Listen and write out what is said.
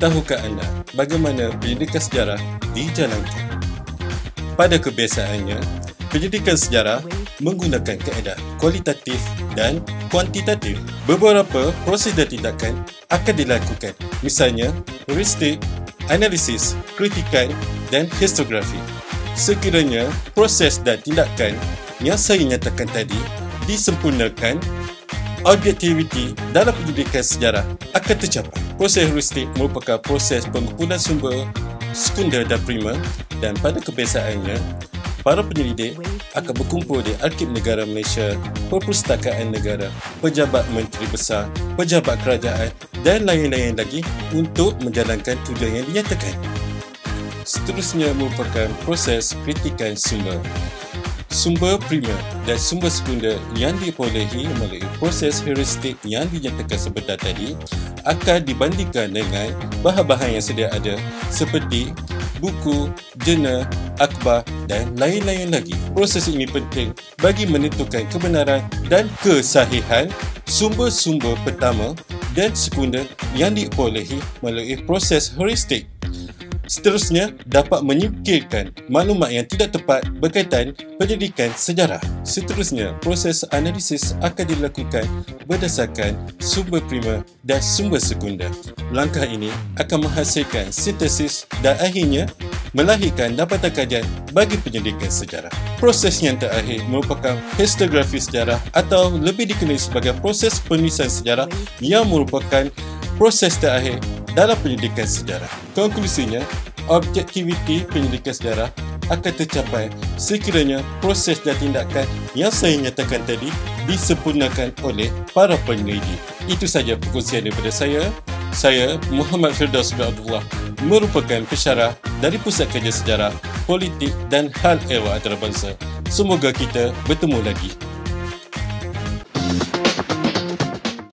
tahukah anda bagaimana pendidikan sejarah dijalankan? Pada kebiasaannya, pendidikan sejarah menggunakan kaedah kualitatif dan kuantitatif. Beberapa proses dan tindakan akan dilakukan, misalnya heuristik, analisis, kritikan dan historiografi. Sekiranya proses dan tindakan yang saya nyatakan tadi disempurnakan, objektiviti dalam pendidikan sejarah akan tercapai. Proses heuristik merupakan proses pengumpulan sumber sekunder dan primer, dan pada kebiasaannya, para penyelidik akan berkumpul di Arkib Negara Malaysia, Perpustakaan Negara, pejabat menteri besar, pejabat kerajaan dan lain-lain lagi untuk menjalankan tujuan yang dinyatakan. Seterusnya merupakan proses kritikan sumber. Sumber primer dan sumber sekunder yang diperolehi melalui proses heuristik yang dinyatakan sebentar tadi akan dibandingkan dengan bahan-bahan yang sedia ada seperti buku, jurnal, akhbar dan lain-lain lagi. Proses ini penting bagi menentukan kebenaran dan kesahihan sumber-sumber pertama dan sekunder yang diperolehi melalui proses heuristik. Seterusnya, dapat menyingkirkan maklumat yang tidak tepat berkaitan pendidikan sejarah. Seterusnya, proses analisis akan dilakukan berdasarkan sumber primer dan sumber sekunder. Langkah ini akan menghasilkan sintesis dan akhirnya melahirkan dapatan kajian bagi pendidikan sejarah. Proses yang terakhir merupakan historiografi sejarah atau lebih dikenali sebagai proses penulisan sejarah yang merupakan proses terakhir dalam pendidikan sejarah. Konklusinya, objektiviti pendidikan sejarah akan tercapai sekiranya proses dan tindakan yang saya nyatakan tadi disempurnakan oleh para penyelidik. Itu sahaja perkongsian daripada saya. Saya, Muhammad Firdaus bin Abdullah, merupakan pensyarah dari Pusat Kajian Sejarah, Politik dan Hal Ehwal Antarabangsa. Semoga kita bertemu lagi.